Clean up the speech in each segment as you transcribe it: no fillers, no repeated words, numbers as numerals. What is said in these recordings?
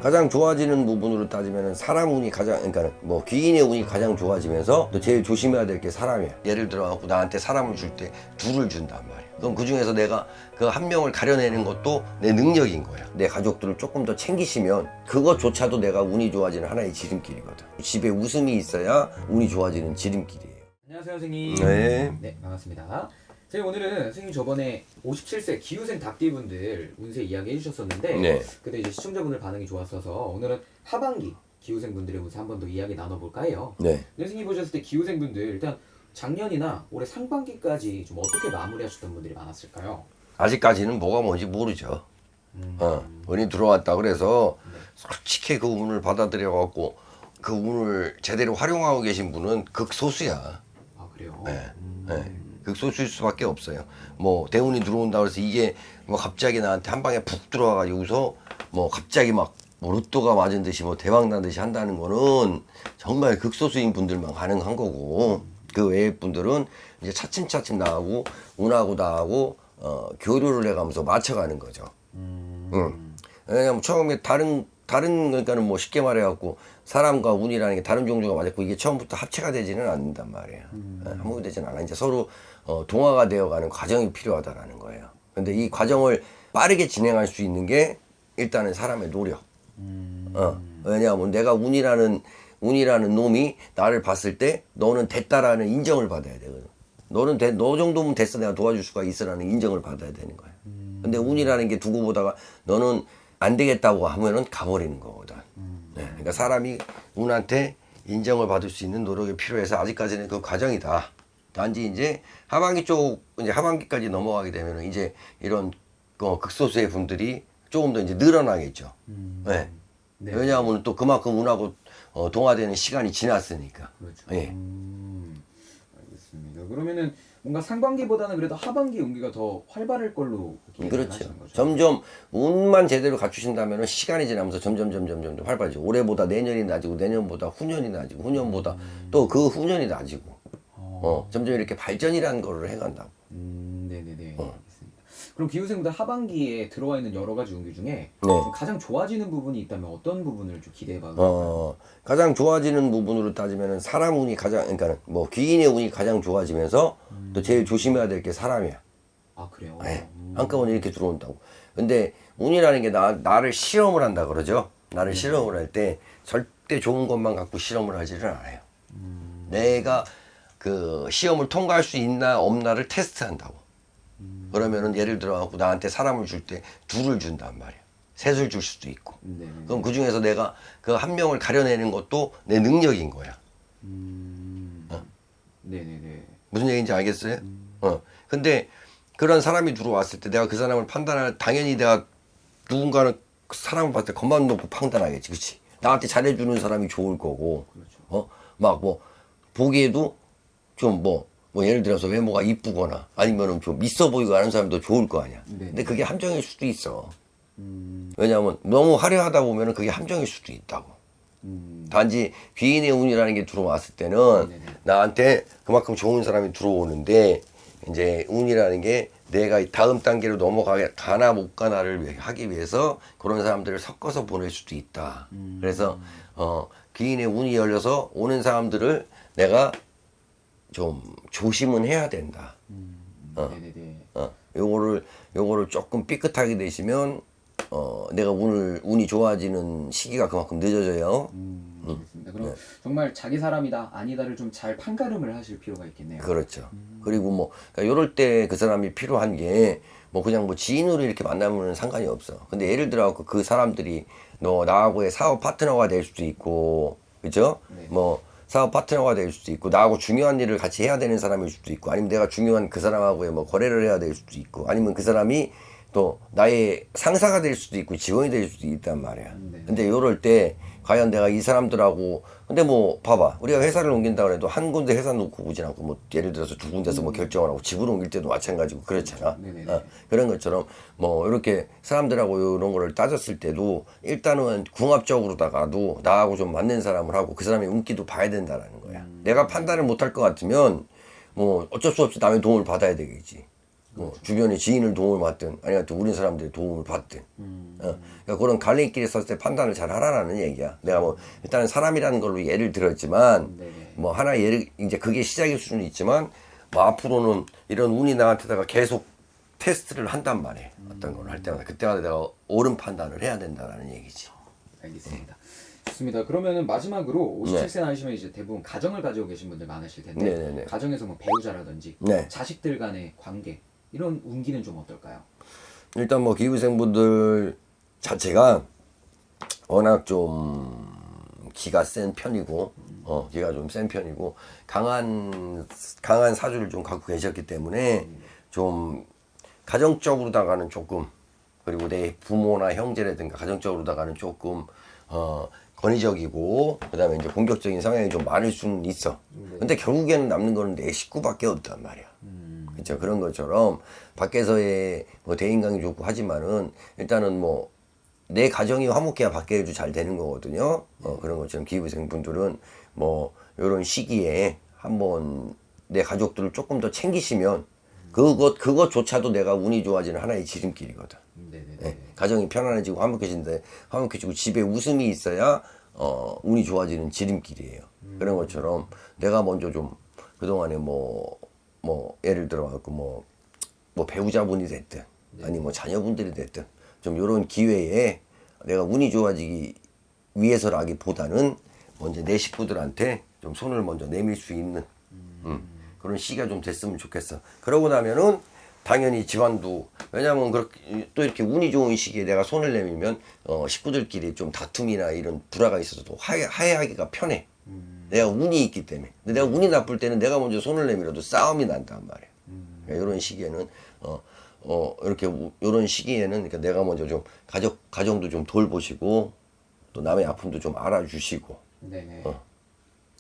가장 좋아지는 부분으로 따지면 사람 운이 가장, 그러니까 뭐 귀인의 운이 가장 좋아지면서 또 제일 조심해야 될 게 사람이야. 예를 들어 갖고 나한테 사람을 줄 때 둘을 준단 말이야. 그럼 그 중에서 내가 그 한 명을 가려내는 것도 내 능력인 거야. 내 가족들을 조금 더 챙기시면 그것조차도 내가 운이 좋아지는 하나의 지름길이거든. 집에 웃음이 있어야 운이 좋아지는 지름길이에요. 안녕하세요, 선생님. 네. 네, 반갑습니다. 선생님, 오늘은 선생님 저번에 57세 기후생 답띠분들 운세 이야기 해주셨었는데 네. 그때 이제 시청자분들 반응이 좋았어서 오늘은 하반기 기후생 분들의 운세 한 번 더 이야기 나눠볼까 해요. 네. 근데 선생님 보셨을 때 기후생 분들 일단 작년이나 올해 상반기까지 좀 어떻게 마무리하셨던 분들이 많았을까요? 아직까지는 뭐가 뭔지 모르죠. 운이 들어왔다 그래서 솔직히 그 운을 받아들여 갖고 그 운을 제대로 활용하고 계신 분은 극소수야. 아, 그래요? 네. 네. 극소수일 수밖에 없어요. 뭐 대운이 들어온다 그래서 이게 뭐 갑자기 나한테 한 방에 푹 들어와가지고서 뭐 갑자기 막 뭐 로또가 맞은 듯이 뭐 대박 난 듯이 한다는 거는 정말 극소수인 분들만 가능한 거고, 그 외의 분들은 이제 차츰차츰 나가고 운하고 나하고 교류를 해가면서 맞춰가는 거죠. 왜냐면 처음에 다른 그러니까는 뭐 쉽게 말해갖고 사람과 운이라는 게 다른 종류가 맞았고 이게 처음부터 합체가 되지는 않는단 말이에요. 한목이 되지는 않아. 이제 서로 동화가 되어가는 과정이 필요하다라는 거예요. 근데 이 과정을 빠르게 진행할 수 있는 게 일단은 사람의 노력. 왜냐하면 내가 운이라는 놈이 나를 봤을 때 너는 됐다라는 인정을 받아야 되거든. 너 정도면 됐어, 내가 도와줄 수가 있어라는 인정을 받아야 되는 거야. 근데 운이라는 게 두고 보다가 너는 안 되겠다고 하면은 가버리는 거거든. 네, 그러니까 사람이 운한테 인정을 받을 수 있는 노력이 필요해서 아직까지는 그 과정이다. 단지 이제 하반기까지 넘어가게 되면은 이제 이런 극소수의 분들이 조금 더 이제 늘어나겠죠. 네. 네. 왜냐하면 또 그만큼 운하고 동화되는 시간이 지났으니까. 그렇죠. 예. 알겠습니다. 그러면은 뭔가 상반기보다는 그래도 하반기 운기가 더 활발할 걸로 기대를 그렇죠. 하시는 거죠? 점점 운만 제대로 갖추신다면 시간이 지나면서 점점 활발해지고, 올해보다 내년이 나아지고, 내년보다 후년이 나아지고, 후년보다 또 그 후년이 나아지고, 점점 이렇게 발전이라는 거를 해간다고. 네네네. 알겠습니다. 그럼 기후생분들 하반기에 들어와 있는 여러 가지 운기 중에 네. 좀 가장 좋아지는 부분이 있다면 어떤 부분을 좀 기대해봐도 될까요? 가장 좋아지는 부분으로 따지면 사람 운이 가장, 그러니까 뭐 귀인의 운이 가장 좋아지면서 또 제일 조심해야 될 게 사람이야. 아, 그래요? 네. 한꺼번에 이렇게 들어온다고. 근데 운이라는 게 나를 실험을 한다 그러죠. 나를 실험을 할 때 절대 좋은 것만 갖고 실험을 하지를 않아요. 내가 그 시험을 통과할 수 있나 없나를 테스트한다고. 그러면은 예를 들어 갖고 나한테 사람을 줄 때 둘을 준단 말이야. 셋을 줄 수도 있고. 네네. 그럼 그 중에서 내가 그 한 명을 가려내는 것도 내 능력인 거야. 네네네. 무슨 얘기인지 알겠어요? 근데 그런 사람이 들어왔을 때 내가 그 사람을 당연히 내가 누군가는 사람을 봤을 때 겉만 놓고 판단하겠지. 그치? 나한테 잘해주는 사람이 좋을 거고. 그렇죠. 막 뭐, 보기에도 좀 예를 들어서 외모가 이쁘거나 아니면은 좀 있어 보이고 하는 사람도 좋을 거 아니야. 네. 근데 그게 함정일 수도 있어. 왜냐하면 너무 화려하다 보면은 그게 함정일 수도 있다고. 단지 귀인의 운이라는 게 들어왔을 때는 네네. 나한테 그만큼 좋은 사람이 들어오는데, 이제 운이라는 게 내가 다음 단계로 넘어가나 못 가나를 하기 위해서 그런 사람들을 섞어서 보낼 수도 있다. 그래서 귀인의 운이 열려서 오는 사람들을 내가 좀 조심은 해야 된다. 네네네. 요거를 조금 삐끗하게 되시면 내가 운이 좋아지는 시기가 그만큼 늦어져요. 알겠습니다. 그럼 정말 자기 사람이다 아니다를 좀 잘 판가름을 하실 필요가 있겠네요. 그렇죠. 그리고 그러니까 요럴 때 그 사람이 필요한 게 그냥 지인으로 이렇게 만나면 상관이 없어. 근데 예를 들어 그 사람들이 나하고의 사업 파트너가 될 수도 있고, 그죠? 네. 사업 파트너가 될 수도 있고, 나하고 중요한 일을 같이 해야 되는 사람일 수도 있고, 아니면 내가 중요한 그 사람하고의 거래를 해야 될 수도 있고, 아니면 그 사람이 또 나의 상사가 될 수도 있고 직원이 될 수도 있단 말이야. 네. 근데 요럴 때 과연 내가 이 사람들하고, 근데 봐봐, 우리가 회사를 옮긴다 그래도 한 군데 회사 놓고 오진 않고 예를 들어서 두 군데서 결정을 하고 집을 옮길 때도 마찬가지고 그렇잖아. 네네네. 그런 것처럼 이렇게 사람들하고 이런 거를 따졌을 때도 일단은 궁합적으로다가도 나하고 좀 맞는 사람을 하고 그 사람의 운기도 봐야 된다라는 거야. 내가 판단을 못할 것 같으면 어쩔 수 없이 남의 도움을 받아야 되겠지. 뭐 주변에 지인을 도움을 받든 아니면 또 우리 사람들이 도움을 받든 그러니까 그런 갈림길에 섰을 때 판단을 잘 하라라는 얘기야. 내가 뭐 일단은 사람이라는 걸로 예를 들었지만 네네. 뭐 하나 예를 이제 그게 시작일 수는 있지만 뭐 앞으로는 이런 운이 나한테다가 계속 테스트를 한단 말이에요. 어떤 걸 할 때마다 그때마다 내가 옳은 판단을 해야 된다라는 얘기지. 알겠습니다. 좋습니다. 그러면은 마지막으로 57세 네. 나이시면 이제 대부분 가정을 가지고 계신 분들 많으실 텐데 네네네. 가정에서 뭐 배우자라든지 네. 자식들 간의 관계 이런 운기는 좀 어떨까요? 일단 뭐 기후생분들 자체가 워낙 좀 기가 센 편이고 기가 좀 센 편이고 강한 사주를 좀 갖고 계셨기 때문에 좀 가정적으로다가는 조금 그리고 내 부모나 형제라든가 가정적으로다가는 조금 권위적이고 그다음에 이제 공격적인 성향이 좀 많을 수는 있어. 근데 결국에는 남는 거는 내 식구밖에 없단 말이야. 그렇죠. 그런 것처럼 밖에서의 뭐 대인관계 좋고 하지만은 일단은 뭐 내 가정이 화목해야 밖에도 잘 되는 거거든요. 그런 것처럼 기후생 분들은 뭐 이런 시기에 한번 내 가족들을 조금 더 챙기시면 그것조차도 내가 운이 좋아지는 하나의 지름길이거든. 네네네. 예, 가정이 편안해지고 화목해지고 집에 웃음이 있어야 운이 좋아지는 지름길이에요. 그런 것처럼 내가 먼저 좀 그동안에 뭐 예를 들어 갖고 뭐 배우자분이 됐든 아니 뭐 자녀분들이 됐든 좀 이런 기회에 내가 운이 좋아지기 위해서라기보다는 먼저 내 식구들한테 좀 손을 먼저 내밀 수 있는 그런 시기가 좀 됐으면 좋겠어. 그러고 나면은 당연히 집안도 왜냐면 그렇게 또 이렇게 운이 좋은 시기에 내가 손을 내밀면 식구들끼리 좀 다툼이나 이런 불화가 있어서도 화해하기가 편해. 내가 운이 있기 때문에. 근데 내가 운이 나쁠 때는 내가 먼저 손을 내밀어도 싸움이 난단 말이야. 그러니까 이런 시기에는 이렇게 이런 시기에는 그러니까 내가 먼저 좀 가정도 좀 돌보시고 또 남의 아픔도 좀 알아주시고 네네.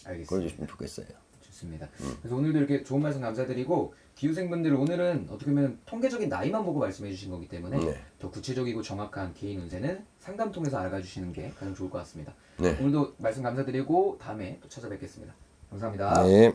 알겠습니다. 그러셨으면 좋겠어요. 좋습니다. 그래서 오늘도 이렇게 좋은 말씀 감사드리고 기후생분들 오늘은 어떻게 보면 통계적인 나이만 보고 말씀해 주신 거기 때문에 네. 더 구체적이고 정확한 개인 운세는 상담 통해서 알아주시는 게 가장 좋을 것 같습니다. 네. 오늘도 말씀 감사드리고 다음에 또 찾아뵙겠습니다. 감사합니다. 네.